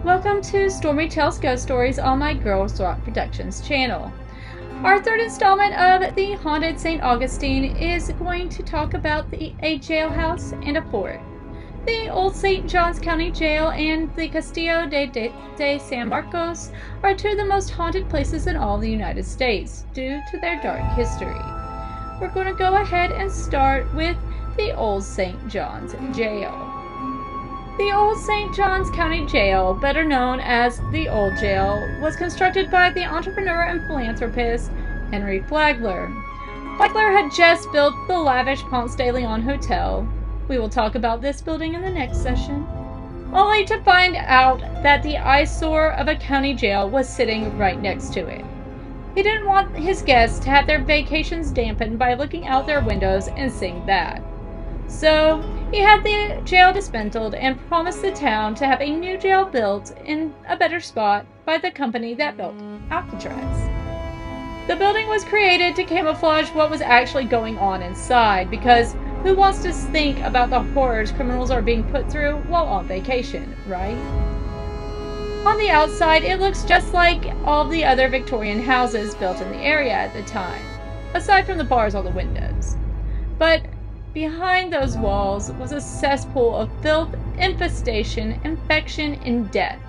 Welcome to Stormi Tells Ghost Stories on my Girls Rock Productions channel. Our third installment of the Haunted St. Augustine is going to talk about a jailhouse and a fort. The old St. Johns County Jail and the Castillo de San Marcos are two of the most haunted places in all the United States due to their dark history. We're going to go ahead and start with the old St. John's Jail. The old St. Johns County Jail, better known as the Old Jail, was constructed by the entrepreneur and philanthropist Henry Flagler. Flagler had just built the lavish Ponce de Leon Hotel. We will talk about this building in the next session, only to find out that the eyesore of a county jail was sitting right next to it. He didn't want his guests to have their vacations dampened by looking out their windows and seeing that. So he had the jail dismantled and promised the town to have a new jail built in a better spot by the company that built Alcatraz. The building was created to camouflage what was actually going on inside, because who wants to think about the horrors criminals are being put through while on vacation, right? On the outside, it looks just like all the other Victorian houses built in the area at the time, aside from the bars on the windows. But behind those walls was a cesspool of filth, infestation, infection, and death.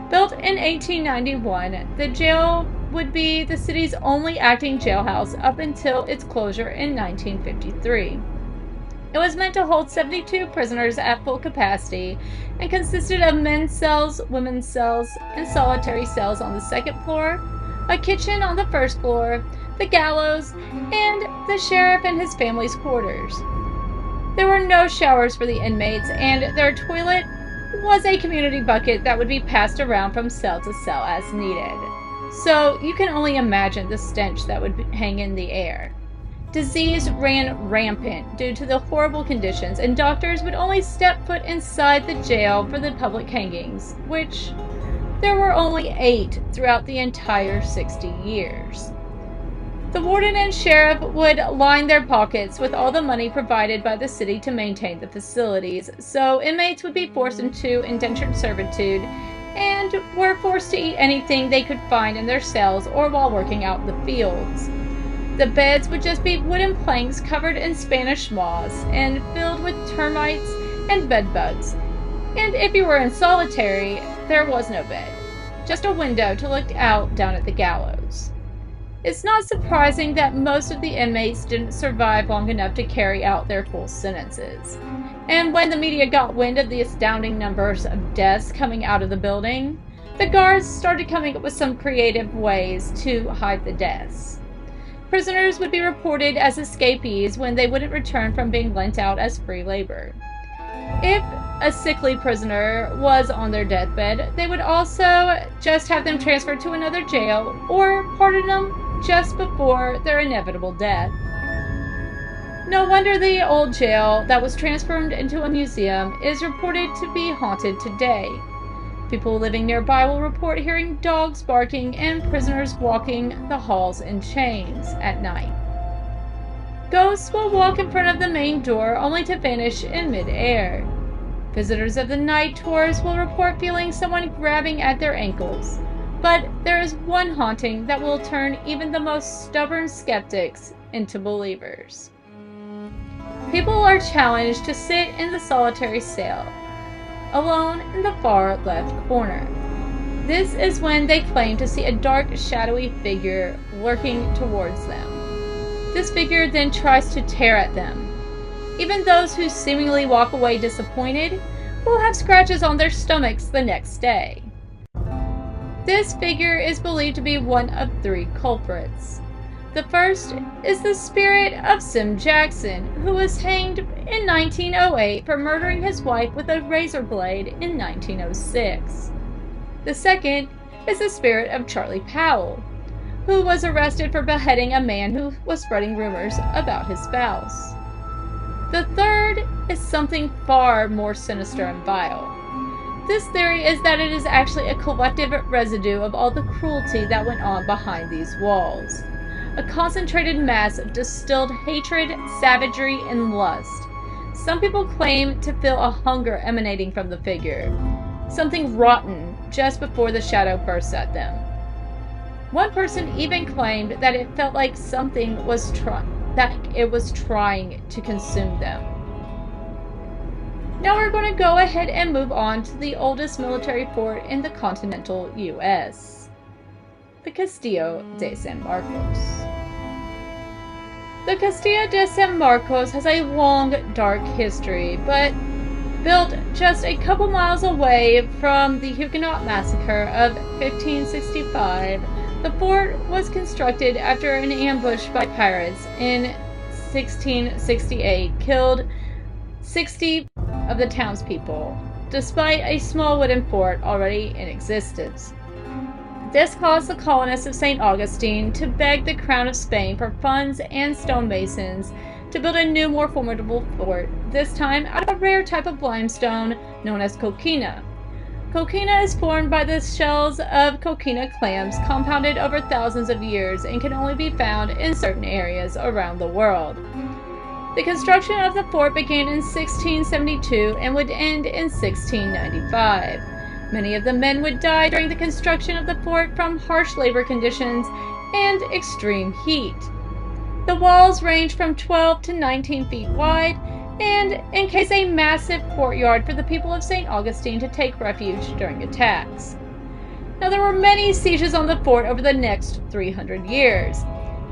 Built in 1891, the jail would be the city's only acting jailhouse up until its closure in 1953. It was meant to hold 72 prisoners at full capacity and consisted of men's cells, women's cells, and solitary cells on the second floor, a kitchen on the first floor, the gallows, and the sheriff and his family's quarters. There were no showers for the inmates, and their toilet was a community bucket that would be passed around from cell to cell as needed. So you can only imagine the stench that would hang in the air. Disease ran rampant due to the horrible conditions, and doctors would only step foot inside the jail for the public hangings, which there were only 8 throughout the entire 60 years. The warden and sheriff would line their pockets with all the money provided by the city to maintain the facilities, so inmates would be forced into indentured servitude and were forced to eat anything they could find in their cells or while working out in the fields. The beds would just be wooden planks covered in Spanish moss and filled with termites and bedbugs. And if you were in solitary, there was no bed, just a window to look out down at the gallows. It's not surprising that most of the inmates didn't survive long enough to carry out their full sentences. And when the media got wind of the astounding numbers of deaths coming out of the building, the guards started coming up with some creative ways to hide the deaths. Prisoners would be reported as escapees when they wouldn't return from being lent out as free labor. If a sickly prisoner was on their deathbed, they would also just have them transferred to another jail or pardon them just before their inevitable death. No wonder the old jail that was transformed into a museum is reported to be haunted today. People living nearby will report hearing dogs barking and prisoners walking the halls in chains at night. Ghosts will walk in front of the main door only to vanish in mid-air. Visitors of the night tours will report feeling someone grabbing at their ankles. But there is one haunting that will turn even the most stubborn skeptics into believers. People are challenged to sit in the solitary cell, alone in the far left corner. This is when they claim to see a dark, shadowy figure lurking towards them. This figure then tries to tear at them. Even those who seemingly walk away disappointed will have scratches on their stomachs the next day. This figure is believed to be one of 3 culprits. The first is the spirit of Sim Jackson, who was hanged in 1908 for murdering his wife with a razor blade in 1906. The second is the spirit of Charlie Powell, who was arrested for beheading a man who was spreading rumors about his spouse. The third is something far more sinister and vile. This theory is that it is actually a collective residue of all the cruelty that went on behind these walls. A concentrated mass of distilled hatred, savagery, and lust. Some people claim to feel a hunger emanating from the figure. something rotten, just before the shadow bursts at them. One person even claimed that it felt like something was trying to consume them. Now we're going to go ahead and move on to the oldest military fort in the continental U.S., the Castillo de San Marcos. The Castillo de San Marcos has a long, dark history, but built just a couple miles away from the Huguenot massacre of 1565, the fort was constructed after an ambush by pirates in 1668 killed 60 of the townspeople, despite a small wooden fort already in existence. This caused the colonists of St. Augustine to beg the Crown of Spain for funds and stonemasons to build a new, more formidable fort, this time out of a rare type of limestone known as coquina. Coquina is formed by the shells of coquina clams compounded over thousands of years and can only be found in certain areas around the world. The construction of the fort began in 1672 and would end in 1695. Many of the men would die during the construction of the fort from harsh labor conditions and extreme heat. The walls range from 12 to 19 feet wide and encase a massive courtyard for the people of St. Augustine to take refuge during attacks. Now, there were many sieges on the fort over the next 300 years.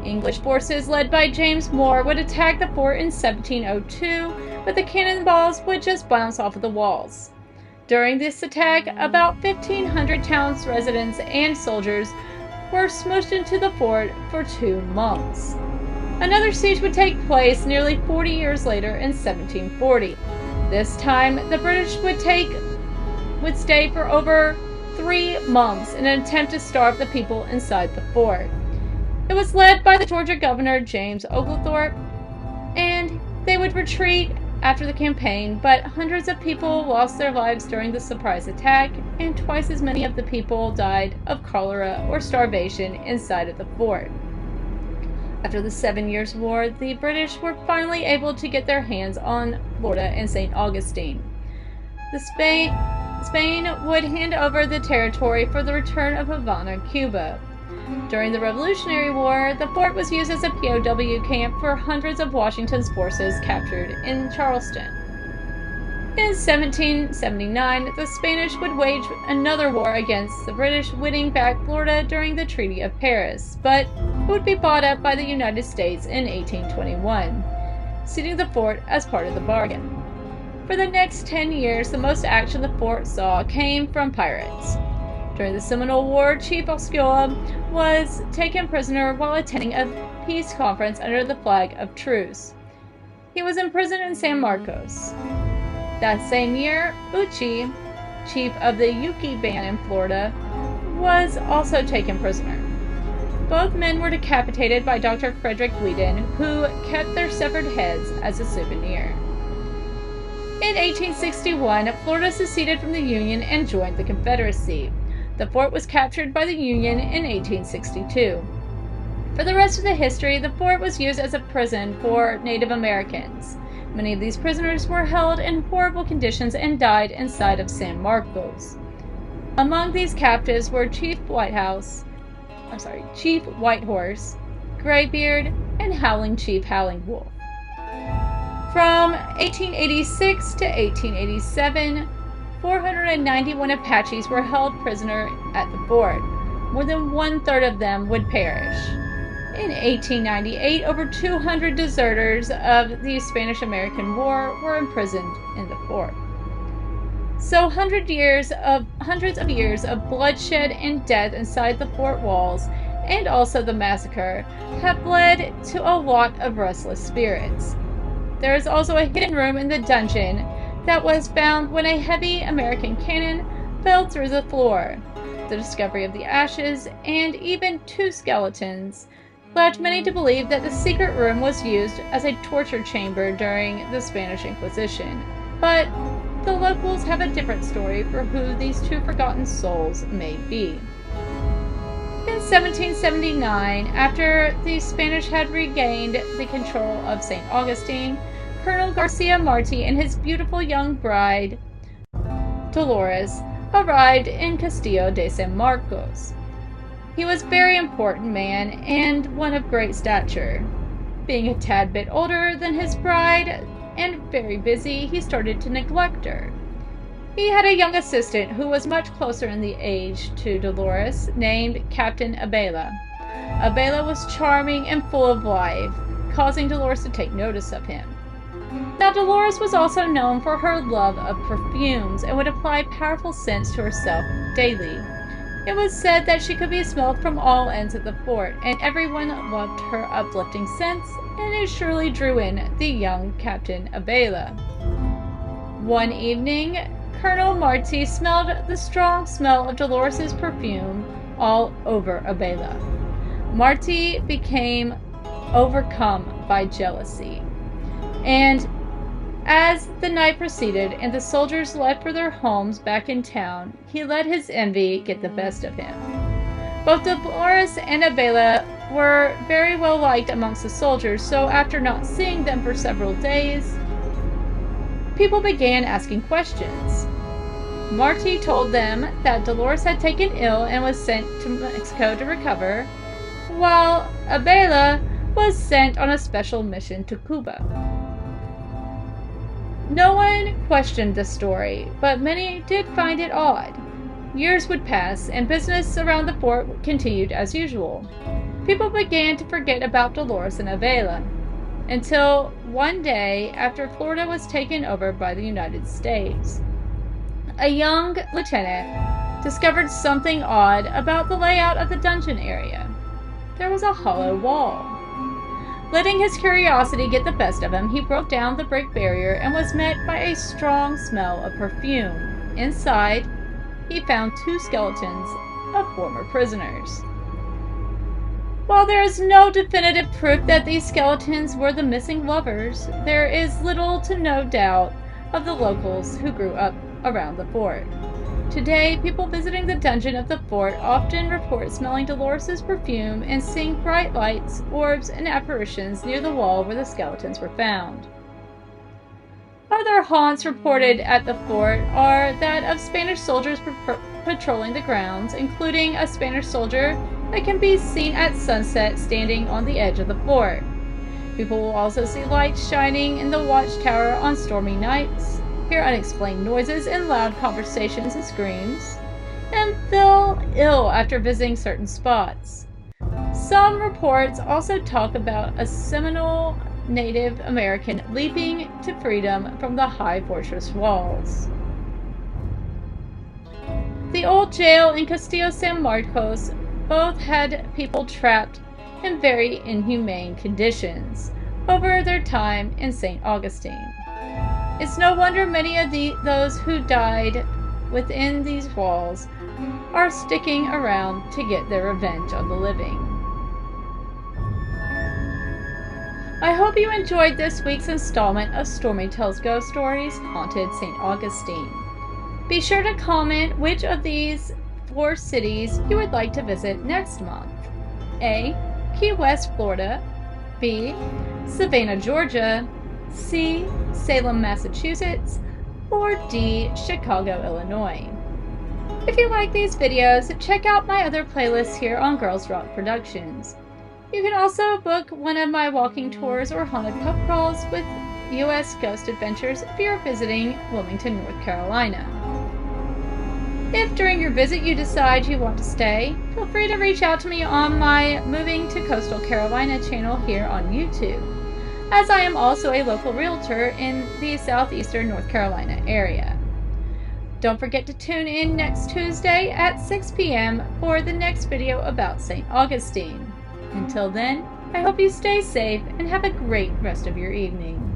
English forces led by James Moore would attack the fort in 1702, but the cannonballs would just bounce off of the walls. During this attack, about 1,500 town residents and soldiers were smushed into the fort for 2 months. Another siege would take place nearly 40 years later in 1740. This time, the British would stay for over 3 months in an attempt to starve the people inside the fort. It was led by the Georgia governor James Oglethorpe, and they would retreat after the campaign, but hundreds of people lost their lives during the surprise attack, and twice as many of the people died of cholera or starvation inside of the fort. After the 7 Years' War, the British were finally able to get their hands on Florida and St. Augustine. Spain would hand over the territory for the return of Havana, Cuba. During the Revolutionary War, the fort was used as a POW camp for hundreds of Washington's forces captured in Charleston. In 1779, the Spanish would wage another war against the British, winning back Florida during the Treaty of Paris, but it would be bought up by the United States in 1821, ceding the fort as part of the bargain. For the next 10 years, the most action the fort saw came from pirates. During the Seminole War, Chief Osceola was taken prisoner while attending a peace conference under the flag of truce. He was imprisoned in San Marcos. That same year, Uchi, chief of the Yuki band in Florida, was also taken prisoner. Both men were decapitated by Dr. Frederick Whedon, who kept their severed heads as a souvenir. In 1861, Florida seceded from the Union and joined the Confederacy. The fort was captured by the Union in 1862. For the rest of the history, the fort was used as a prison for Native Americans. Many of these prisoners were held in horrible conditions and died inside of San Marcos. Among these captives were Chief Whitehorse, Graybeard, and Howling Chief Howling Wolf. From 1886 to 1887, 491 Apaches were held prisoner at the fort. More than 1/3 of them would perish. In 1898, over 200 deserters of the Spanish-American War were imprisoned in the fort. So hundreds of years of bloodshed and death inside the fort walls, and also the massacre, have led to a lot of restless spirits. There is also a hidden room in the dungeon that was found when a heavy American cannon fell through the floor. The discovery of the ashes, and even 2 skeletons, led many to believe that the secret room was used as a torture chamber during the Spanish Inquisition. But the locals have a different story for who these 2 forgotten souls may be. In 1779, after the Spanish had regained the control of St. Augustine, Colonel Garcia Marti and his beautiful young bride, Dolores, arrived in Castillo de San Marcos. He was a very important man and one of great stature. Being a tad bit older than his bride and very busy, he started to neglect her. He had a young assistant who was much closer in the age to Dolores, named Captain Abela. Abela was charming and full of life, causing Dolores to take notice of him. Now, Dolores was also known for her love of perfumes and would apply powerful scents to herself daily. It was said that she could be smelled from all ends of the fort, and everyone loved her uplifting scents, and it surely drew in the young Captain Abela. One evening, Colonel Marty smelled the strong smell of Dolores' perfume all over Abela. Marty became overcome by jealousy, and as the night proceeded and the soldiers left for their homes back in town, he let his envy get the best of him. Both Dolores and Abela were very well liked amongst the soldiers, so after not seeing them for several days, people began asking questions. Marty told them that Dolores had taken ill and was sent to Mexico to recover, while Abela was sent on a special mission to Cuba. No one questioned the story, but many did find it odd. Years would pass, and business around the fort continued as usual. People began to forget about Dolores and Abela, until one day after Florida was taken over by the United States. A young lieutenant discovered something odd about the layout of the dungeon area. There was a hollow wall. Letting his curiosity get the best of him, he broke down the brick barrier and was met by a strong smell of perfume. Inside, he found 2 skeletons of former prisoners. While there is no definitive proof that these skeletons were the missing lovers, there is little to no doubt of the locals who grew up around the fort. Today, people visiting the dungeon of the fort often report smelling Dolores' perfume and seeing bright lights, orbs, and apparitions near the wall where the skeletons were found. Other haunts reported at the fort are that of Spanish soldiers patrolling the grounds, including a Spanish soldier that can be seen at sunset standing on the edge of the fort. People will also see lights shining in the watchtower on stormy nights, hear unexplained noises and loud conversations and screams, and feel ill after visiting certain spots. Some reports also talk about a Seminole Native American leaping to freedom from the high fortress walls. The old jail in Castillo San Marcos both had people trapped in very inhumane conditions over their time in St. Augustine. It's no wonder many of those who died within these walls are sticking around to get their revenge on the living. I hope you enjoyed this week's installment of Stormi Tells Ghost Stories, Haunted St. Augustine. Be sure to comment which of these 4 cities you would like to visit next month. A. Key West, Florida. B. Savannah, Georgia. C. Salem, Massachusetts. Or D. Chicago, Illinois. If you like these videos, check out my other playlists here on Girls Rock Productions. You can also book one of my walking tours or haunted pub crawls with U.S. Ghost Adventures if you're visiting Wilmington, North Carolina. If during your visit you decide you want to stay, feel free to reach out to me on my Moving to Coastal Carolina channel here on YouTube, as I am also a local realtor in the southeastern North Carolina area. Don't forget to tune in next Tuesday at 6 p.m. for the next video about St. Augustine. Until then, I hope you stay safe and have a great rest of your evening.